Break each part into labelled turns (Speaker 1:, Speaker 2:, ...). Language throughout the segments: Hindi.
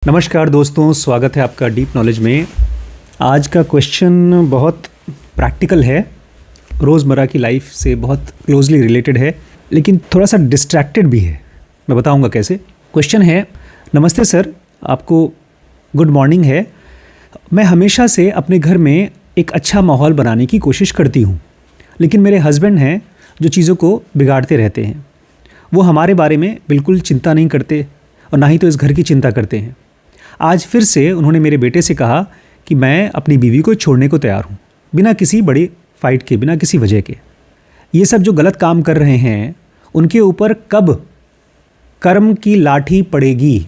Speaker 1: नमस्कार दोस्तों, स्वागत है आपका डीप नॉलेज में। आज का क्वेश्चन बहुत प्रैक्टिकल है, रोज़मर्रा की लाइफ से बहुत क्लोजली रिलेटेड है, लेकिन थोड़ा सा डिस्ट्रैक्टेड भी है। मैं बताऊंगा कैसे। क्वेश्चन है, नमस्ते सर, आपको गुड मॉर्निंग है। मैं हमेशा से अपने घर में एक अच्छा माहौल बनाने की कोशिश करती हूँ, लेकिन मेरे हस्बैंड हैं जो चीज़ों को बिगाड़ते रहते हैं। वो हमारे बारे में बिल्कुल चिंता नहीं करते और ना ही तो इस घर की चिंता करते हैं। आज फिर से उन्होंने मेरे बेटे से कहा कि मैं अपनी बीवी को छोड़ने को तैयार हूँ, बिना किसी बड़ी फाइट के, बिना किसी वजह के। ये सब जो गलत काम कर रहे हैं उनके ऊपर कब कर्म की लाठी पड़ेगी?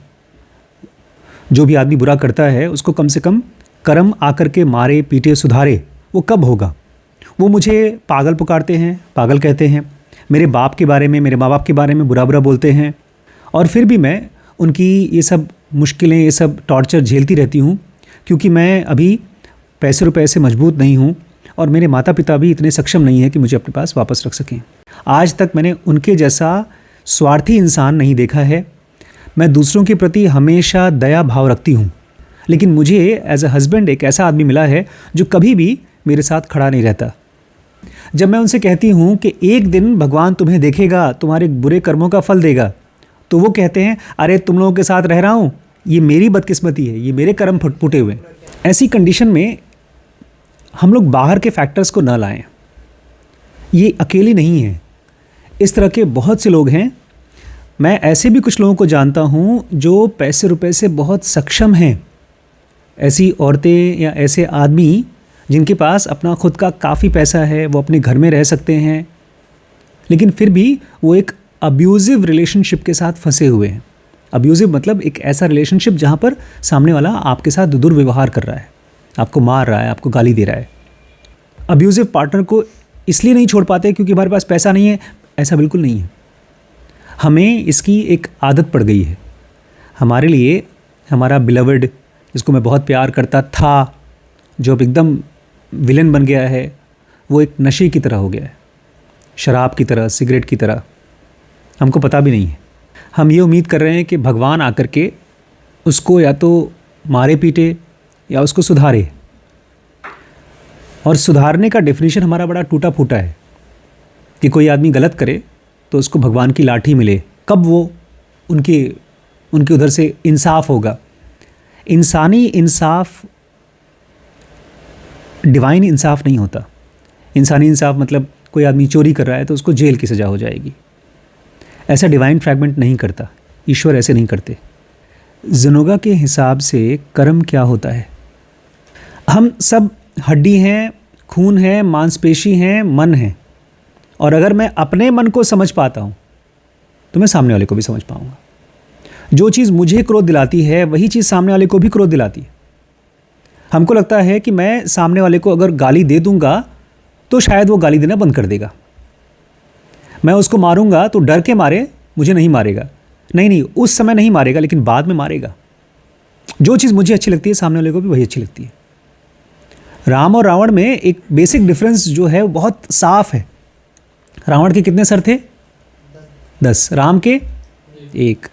Speaker 1: जो भी आदमी बुरा करता है उसको कम से कम कर्म आकर के मारे, पीटे, सुधारे, वो कब होगा? वो मुझे पागल पुकारते हैं, पागल कहते हैं, मेरे बाप के बारे में, मेरे माँ बाप के बारे में बुरा बुरा बोलते हैं, और फिर भी मैं उनकी ये सब मुश्किलें, ये सब टॉर्चर झेलती रहती हूँ, क्योंकि मैं अभी पैसे रुपए से मजबूत नहीं हूँ और मेरे माता पिता भी इतने सक्षम नहीं हैं कि मुझे अपने पास वापस रख सकें। आज तक मैंने उनके जैसा स्वार्थी इंसान नहीं देखा है। मैं दूसरों के प्रति हमेशा दया भाव रखती हूँ, लेकिन मुझे एज अ हस्बैंड एक ऐसा आदमी मिला है जो कभी भी मेरे साथ खड़ा नहीं रहता। जब मैं उनसे कहती हूँ कि एक दिन भगवान तुम्हें देखेगा, तुम्हारे बुरे कर्मों का फल देगा, तो वो कहते हैं, अरे तुम लोगों के साथ रह रहा हूँ, ये मेरी बदकिस्मती है, ये मेरे कर्म फूटे हुए। ऐसी कंडीशन में हम लोग बाहर के फैक्टर्स को ना लाएं। ये अकेली नहीं है, इस तरह के बहुत से लोग हैं। मैं ऐसे भी कुछ लोगों को जानता हूँ जो पैसे रुपए से बहुत सक्षम हैं। ऐसी औरतें या ऐसे आदमी जिनके पास अपना खुद का काफ़ी पैसा है, वो अपने घर में रह सकते हैं, लेकिन फिर भी वो एक अब्यूज़िव रिलेशनशिप के साथ फंसे हुए हैं। अब्यूज़िव मतलब एक ऐसा रिलेशनशिप जहाँ पर सामने वाला आपके साथ दुर्व्यवहार कर रहा है, आपको मार रहा है, आपको गाली दे रहा है। अब्यूज़िव पार्टनर को इसलिए नहीं छोड़ पाते क्योंकि हमारे पास पैसा नहीं है, ऐसा बिल्कुल नहीं है। हमें इसकी एक आदत पड़ गई है। हमारे लिए हमारा बिलवड, जिसको मैं बहुत प्यार करता था, जो अब एकदम विलन बन गया है, वो एक नशे की तरह हो गया है, शराब की तरह, सिगरेट की तरह। हमको पता भी नहीं है। हम ये उम्मीद कर रहे हैं कि भगवान आकर के उसको या तो मारे पीटे या उसको सुधारे, और सुधारने का डेफिनेशन हमारा बड़ा टूटा फूटा है कि कोई आदमी गलत करे तो उसको भगवान की लाठी मिले। कब वो उनके उधर से इंसाफ होगा? इंसानी इंसाफ डिवाइन इंसाफ नहीं होता। इंसानी इंसाफ मतलब कोई आदमी चोरी कर रहा है तो उसको जेल की सज़ा हो जाएगी, ऐसा डिवाइन फ्रैगमेंट नहीं करता। ईश्वर ऐसे नहीं करते। ज़नोगा के हिसाब से कर्म क्या होता है? हम सब हड्डी हैं, खून है, मांसपेशी हैं, मन है, और अगर मैं अपने मन को समझ पाता हूँ तो मैं सामने वाले को भी समझ पाऊँगा। जो चीज़ मुझे क्रोध दिलाती है वही चीज़ सामने वाले को भी क्रोध दिलाती है। हमको लगता है कि मैं सामने वाले को अगर गाली दे दूँगा तो शायद वो गाली देना बंद कर देगा। मैं उसको मारूंगा तो डर के मारे मुझे नहीं मारेगा। नहीं, उस समय नहीं मारेगा, लेकिन बाद में मारेगा। जो चीज़ मुझे अच्छी लगती है सामने वाले को भी वही अच्छी लगती है। राम और रावण में एक बेसिक डिफरेंस जो है वो बहुत साफ है। रावण के कितने सर थे? 10। राम के 1।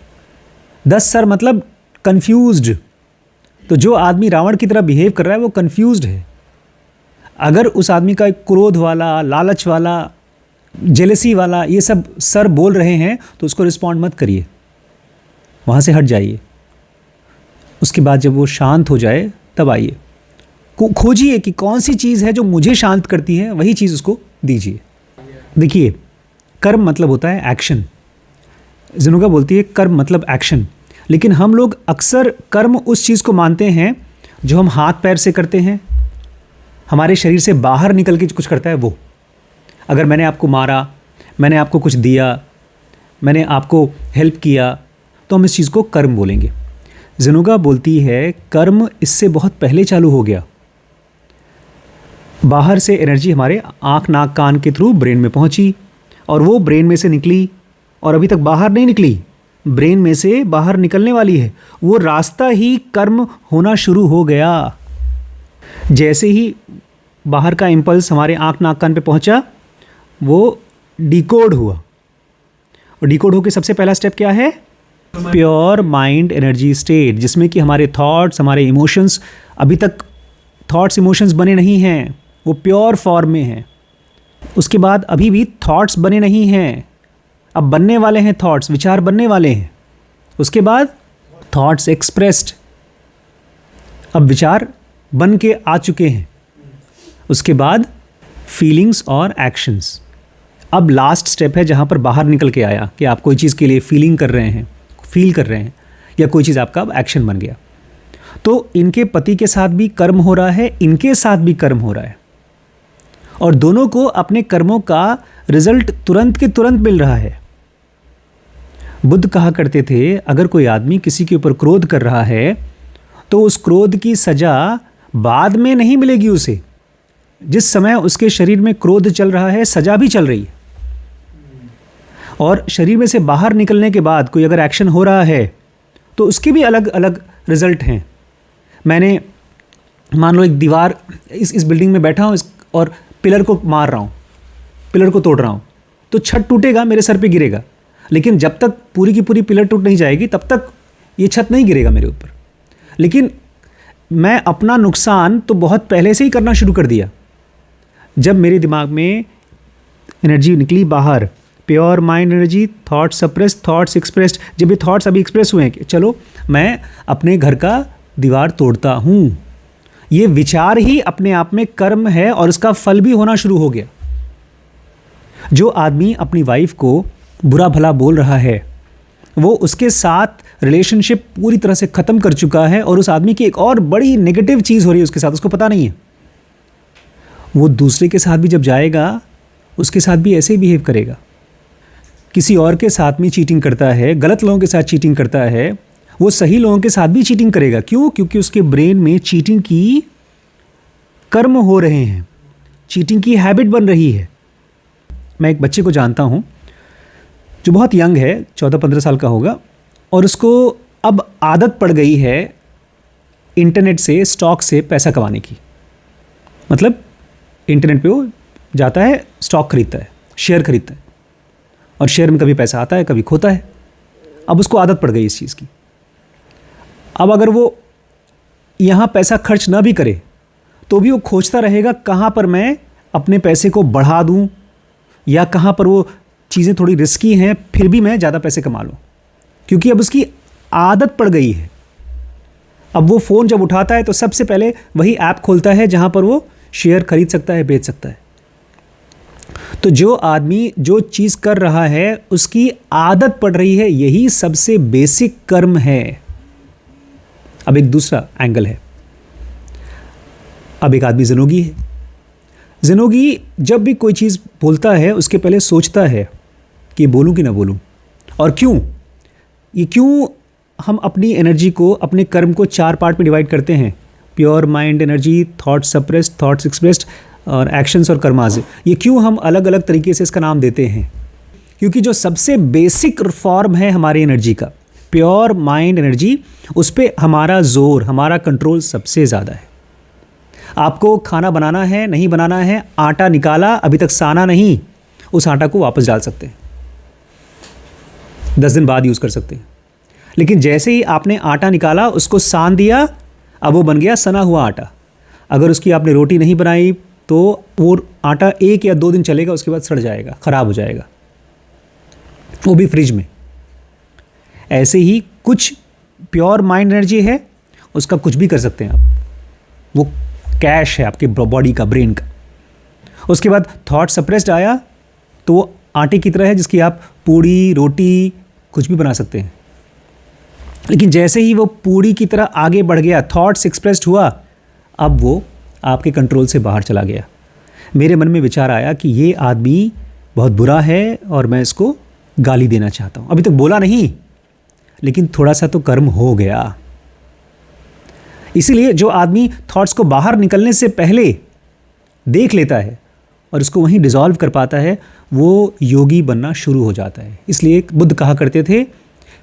Speaker 1: 10 सर मतलब कंफ्यूज्ड। तो जो आदमी रावण की तरह बिहेव कर रहा है वो कंफ्यूज्ड है। अगर उस आदमी का एक क्रोध वाला, लालच वाला, जेलसी वाला ये सब सर बोल रहे हैं तो उसको रिस्पॉन्ड मत करिए, वहाँ से हट जाइए। उसके बाद जब वो शांत हो जाए तब आइए, खोजिए कि कौन सी चीज़ है जो मुझे शांत करती है, वही चीज़ उसको दीजिए। देखिए, कर्म मतलब होता है एक्शन। ज़नोगा बोलती है कर्म मतलब एक्शन, लेकिन हम लोग अक्सर कर्म उस चीज़ को मानते हैं जो हम हाथ पैर से करते हैं, हमारे शरीर से बाहर निकल के कुछ करता है वो। अगर मैंने आपको मारा, मैंने आपको कुछ दिया, मैंने आपको हेल्प किया, तो हम इस चीज़ को कर्म बोलेंगे। ज़नोगा बोलती है कर्म इससे बहुत पहले चालू हो गया। बाहर से एनर्जी हमारे आँख, नाक, कान के थ्रू ब्रेन में पहुंची, और वो ब्रेन में से निकली और अभी तक बाहर नहीं निकली, ब्रेन में से बाहर निकलने वाली है। वो रास्ता ही कर्म होना शुरू हो गया। जैसे ही बाहर का इम्पल्स हमारे आँख, नाक, कान पे पहुंचा, वो डिकोड हुआ, और डिकोड होकर सबसे पहला स्टेप क्या है? प्योर माइंड एनर्जी स्टेट, जिसमें कि हमारे थॉट्स, हमारे इमोशंस, अभी तक थॉट्स इमोशंस बने नहीं हैं, वो प्योर फॉर्म में हैं। उसके बाद अभी भी थॉट्स बने नहीं हैं, अब बनने वाले हैं थॉट्स, विचार बनने वाले हैं। उसके बाद थॉट्स एक्सप्रेस्ड, अब विचार बन के आ चुके हैं। उसके बाद फीलिंग्स और एक्शंस। अब लास्ट स्टेप है जहाँ पर बाहर निकल के आया कि आप कोई चीज़ के लिए फील कर रहे हैं या कोई चीज़ आपका अब एक्शन बन गया। तो इनके पति के साथ भी कर्म हो रहा है, इनके साथ भी कर्म हो रहा है, और दोनों को अपने कर्मों का रिजल्ट तुरंत के तुरंत मिल रहा है। बुद्ध कहा करते थे, अगर कोई आदमी किसी के ऊपर क्रोध कर रहा है तो उस क्रोध की सजा बाद में नहीं मिलेगी उसे, जिस समय उसके शरीर में क्रोध चल रहा है सजा भी चल रही है। और शरीर में से बाहर निकलने के बाद कोई अगर एक्शन हो रहा है तो उसके भी अलग अलग रिजल्ट हैं। मैंने मान लो एक दीवार, इस बिल्डिंग में बैठा हूँ और पिलर को मार रहा हूँ, पिलर को तोड़ रहा हूँ, तो छत टूटेगा, मेरे सर पे गिरेगा, लेकिन जब तक पूरी की पूरी पिलर टूट नहीं जाएगी तब तक ये छत नहीं गिरेगा मेरे ऊपर। लेकिन मैं अपना नुकसान तो बहुत पहले से ही करना शुरू कर दिया। जब मेरे दिमाग में एनर्जी निकली बाहर, pure mind energy, thoughts suppressed, thoughts expressed, जब ये थॉट्स अभी एक्सप्रेस हुए हैं कि चलो मैं अपने घर का दीवार तोड़ता हूँ, ये विचार ही अपने आप में कर्म है और इसका फल भी होना शुरू हो गया। जो आदमी अपनी वाइफ को बुरा भला बोल रहा है, वो उसके साथ रिलेशनशिप पूरी तरह से ख़त्म कर चुका है और उस आदमी की एक और बड़ी नेगेटिव चीज़ हो रही है उसके साथ, उसको पता नहीं है। वो दूसरे के साथ भी जब जाएगा उसके साथ भी ऐसे ही बिहेव करेगा। किसी और के साथ में चीटिंग करता है, गलत लोगों के साथ चीटिंग करता है, वो सही लोगों के साथ भी चीटिंग करेगा। क्यों? क्योंकि उसके ब्रेन में चीटिंग की कर्म हो रहे हैं, चीटिंग की हैबिट बन रही है। मैं एक बच्चे को जानता हूँ जो बहुत यंग है, 14-15 साल का होगा, और उसको अब आदत पड़ गई है इंटरनेट से, स्टॉक से पैसा कमाने की। मतलब इंटरनेट पे वो जाता है, स्टॉक खरीदता है, शेयर खरीदता है, और शेयर में कभी पैसा आता है कभी खोता है। अब उसको आदत पड़ गई इस चीज़ की। अब अगर वो यहाँ पैसा खर्च ना भी करे तो भी वो खोजता रहेगा कहाँ पर मैं अपने पैसे को बढ़ा दूँ, या कहाँ पर वो चीज़ें थोड़ी रिस्की हैं फिर भी मैं ज़्यादा पैसे कमा लूँ, क्योंकि अब उसकी आदत पड़ गई है। अब वो फ़ोन जब उठाता है तो सबसे पहले वही ऐप खोलता है जहाँ पर वो शेयर खरीद सकता है, बेच सकता है। तो जो आदमी जो चीज़ कर रहा है उसकी आदत पड़ रही है, यही सबसे बेसिक कर्म है। अब एक दूसरा एंगल है। अब एक आदमी ज़िनोगी है। ज़िनोगी जब भी कोई चीज़ बोलता है उसके पहले सोचता है कि बोलूं कि ना बोलूं, और क्यों। ये क्यों हम अपनी एनर्जी को, अपने कर्म को 4 पार्ट में डिवाइड करते हैं, pure mind energy, thoughts suppressed, thoughts expressed और एक्शंस और कर्माज। ये क्यों हम अलग अलग तरीके से इसका नाम देते हैं? क्योंकि जो सबसे बेसिक फॉर्म है हमारी एनर्जी का, प्योर माइंड एनर्जी, उस पर हमारा जोर, हमारा कंट्रोल सबसे ज़्यादा है। आपको खाना बनाना है, नहीं बनाना है, आटा निकाला, अभी तक साना नहीं, उस आटा को वापस डाल सकते हैं, 10 दिन बाद यूज़ कर सकते हैं। लेकिन जैसे ही आपने आटा निकाला, उसको सान दिया, अब वो बन गया सना हुआ आटा। अगर उसकी आपने रोटी नहीं बनाई तो वो आटा 1 या 2 दिन चलेगा, उसके बाद सड़ जाएगा, ख़राब हो जाएगा, वो भी फ्रिज में। ऐसे ही कुछ प्योर माइंड एनर्जी है, उसका कुछ भी कर सकते हैं आप, वो कैश है आपके बॉडी का, ब्रेन का। उसके बाद थॉट सप्रेस्ड आया तो वो आटे की तरह है जिसकी आप पूड़ी, रोटी कुछ भी बना सकते हैं। लेकिन जैसे ही वो पूड़ी की तरह आगे बढ़ गया, थॉट्स एक्सप्रेस्ड हुआ, अब वो आपके कंट्रोल से बाहर चला गया। मेरे मन में विचार आया कि ये आदमी बहुत बुरा है और मैं इसको गाली देना चाहता हूँ। अभी तक बोला नहीं, लेकिन थोड़ा सा तो कर्म हो गया। इसीलिए जो आदमी थॉट्स को बाहर निकलने से पहले देख लेता है और उसको वहीं डिसॉल्व कर पाता है, वो योगी बनना शुरू हो जाता है। इसलिए बुद्ध कहा करते थे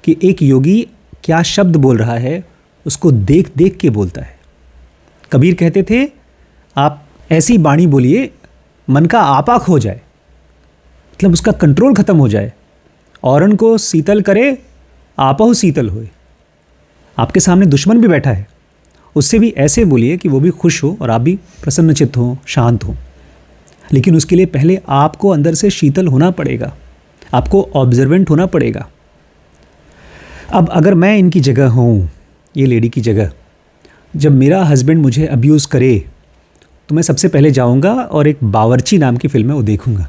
Speaker 1: कि एक योगी क्या शब्द बोल रहा है उसको देख देख के बोलता है। कबीर कहते थे, आप ऐसी बाणी बोलिए मन का आपा खो जाए, मतलब उसका कंट्रोल ख़त्म हो जाए, औरन को शीतल करे आपहु शीतल होए। आपके सामने दुश्मन भी बैठा है, उससे भी ऐसे बोलिए कि वो भी खुश हो और आप भी प्रसन्नचित्त हो, शांत हो। लेकिन उसके लिए पहले आपको अंदर से शीतल होना पड़ेगा, आपको ऑब्जर्वेंट होना पड़ेगा। अब अगर मैं इनकी जगह हूँ, ये लेडी की जगह, जब मेरा हस्बैंड मुझे अब्यूज़ करे तो मैं सबसे पहले जाऊँगा और एक बावर्ची नाम की फ़िल्म है वो देखूँगा।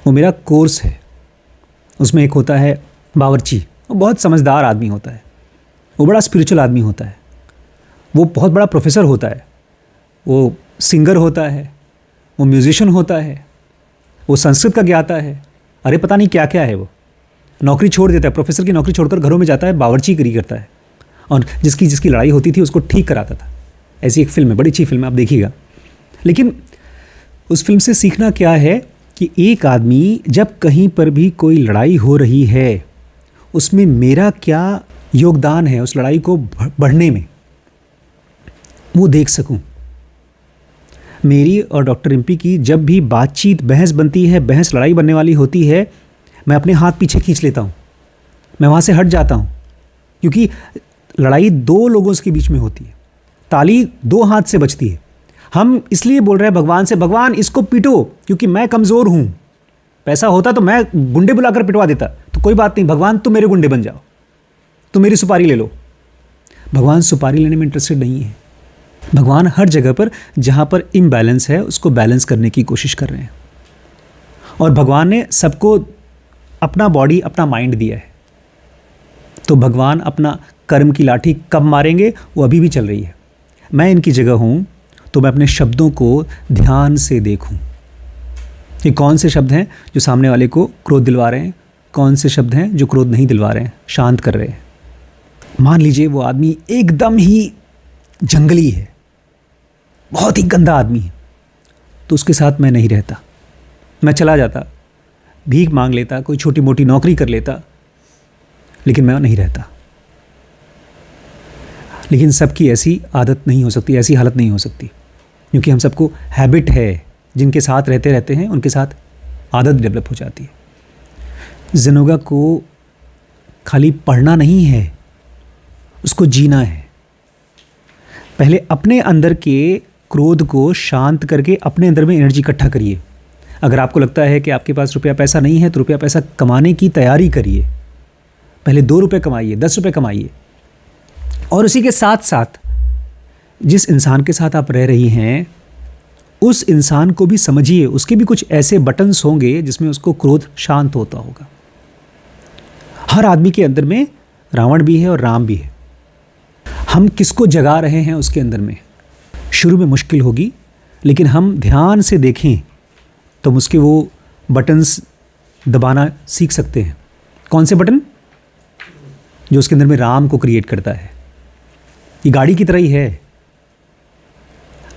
Speaker 1: वो मेरा कोर्स है। उसमें एक होता है बावर्ची, वो बहुत समझदार आदमी होता है, वो बड़ा स्पिरिचुअल आदमी होता है, वो बहुत बड़ा प्रोफेसर होता है, वो सिंगर होता है, वो म्यूजिशियन होता है, वो संस्कृत का ज्ञाता है, अरे पता नहीं क्या क्या है। वो नौकरी छोड़ देता है, प्रोफेसर की नौकरी छोड़कर घरों में जाता है, बावर्चीगिरी करता है और जिसकी लड़ाई होती थी उसको ठीक कराता था। ऐसी एक फ़िल्म है, बड़ी अच्छी फ़िल्म है, आप देखिएगा। लेकिन उस फिल्म से सीखना क्या है कि एक आदमी जब कहीं पर भी कोई लड़ाई हो रही है, उसमें मेरा क्या योगदान है उस लड़ाई को बढ़ने में, वो देख सकूं। मेरी और डॉक्टर रिम्पी की जब भी बातचीत, बहस बनती है, बहस लड़ाई बनने वाली होती है, मैं अपने हाथ पीछे खींच लेता हूँ, मैं वहाँ से हट जाता हूँ, क्योंकि लड़ाई दो लोगों के बीच में होती है, ताली दो हाथ से बजती है। हम इसलिए बोल रहे हैं भगवान से, भगवान इसको पीटो क्योंकि मैं कमज़ोर हूँ। पैसा होता तो मैं गुंडे बुलाकर पिटवा देता, तो कोई बात नहीं, भगवान तुम मेरे गुंडे बन जाओ, तुम मेरी सुपारी ले लो। भगवान सुपारी लेने में इंटरेस्टेड नहीं है। भगवान हर जगह पर जहाँ पर इम्बैलेंस है उसको बैलेंस करने की कोशिश कर रहे हैं। और भगवान ने सबको अपना बॉडी, अपना माइंड दिया है, तो भगवान अपना कर्म की लाठी कब मारेंगे वो अभी भी चल रही है। मैं इनकी जगह हूँ तो मैं अपने शब्दों को ध्यान से देखूं कि कौन से शब्द हैं जो सामने वाले को क्रोध दिलवा रहे हैं, कौन से शब्द हैं जो क्रोध नहीं दिलवा रहे हैं, शांत कर रहे हैं। मान लीजिए वो आदमी एकदम ही जंगली है, बहुत ही गंदा आदमी है, तो उसके साथ मैं नहीं रहता, मैं चला जाता, भीख मांग लेता, कोई छोटी मोटी नौकरी कर लेता, लेकिन मैं नहीं रहता। लेकिन सबकी ऐसी आदत नहीं हो सकती, ऐसी हालत नहीं हो सकती, क्योंकि हम सबको हैबिट है, जिनके साथ रहते रहते हैं उनके साथ आदत डेवलप हो जाती है। ज़ेनोगा को खाली पढ़ना नहीं है, उसको जीना है। पहले अपने अंदर के क्रोध को शांत करके अपने अंदर में एनर्जी इकट्ठा करिए। अगर आपको लगता है कि आपके पास रुपया पैसा नहीं है तो रुपया पैसा कमाने की तैयारी करिए। पहले 2 रुपये कमाइए, 10 रुपये कमाइए, और उसी के साथ साथ जिस इंसान के साथ आप रह रही हैं उस इंसान को भी समझिए। उसके भी कुछ ऐसे बटन्स होंगे जिसमें उसको क्रोध शांत होता होगा। हर आदमी के अंदर में रावण भी है और राम भी है। हम किसको जगा रहे हैं उसके अंदर में, शुरू में मुश्किल होगी, लेकिन हम ध्यान से देखें तो हम उसके वो बटन्स दबाना सीख सकते हैं। कौन से बटन? जो उसके अंदर में राम को क्रिएट करता है। ये गाड़ी की तरह ही है।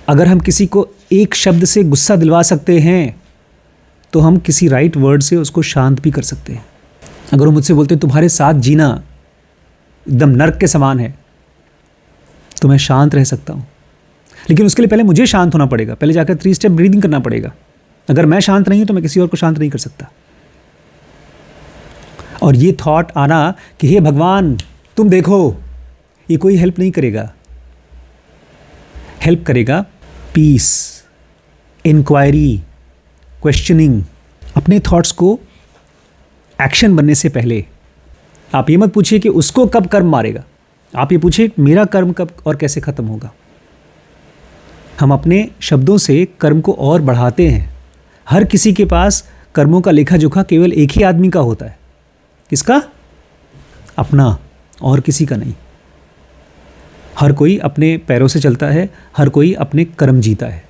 Speaker 1: अगर हम किसी को एक शब्द से गुस्सा दिलवा सकते हैं तो हम किसी राइट वर्ड से उसको शांत भी कर सकते हैं। अगर वो मुझसे बोलते हैं तुम्हारे साथ जीना एकदम नर्क के समान है, तो मैं शांत रह सकता हूँ, लेकिन उसके लिए पहले मुझे शांत होना पड़ेगा, पहले जाकर 3 स्टेप ब्रीदिंग करना पड़ेगा। अगर मैं शांत नहीं हूँ तो मैं किसी और को शांत नहीं कर सकता। और ये थॉट आना कि हे भगवान तुम देखो, ये कोई हेल्प नहीं करेगा। हेल्प करेगा पीस, इंक्वायरी, क्वेश्चनिंग। अपने थॉट्स को एक्शन बनने से पहले आप ये मत पूछिए कि उसको कब कर्म मारेगा, आप ये पूछिए मेरा कर्म कब और कैसे ख़त्म होगा। हम अपने शब्दों से कर्म को और बढ़ाते हैं। हर किसी के पास कर्मों का लेखा जोखा केवल एक ही आदमी का होता है। किसका? अपना, और किसी का नहीं। हर कोई अपने पैरों से चलता है, हर कोई अपने कर्म जीता है।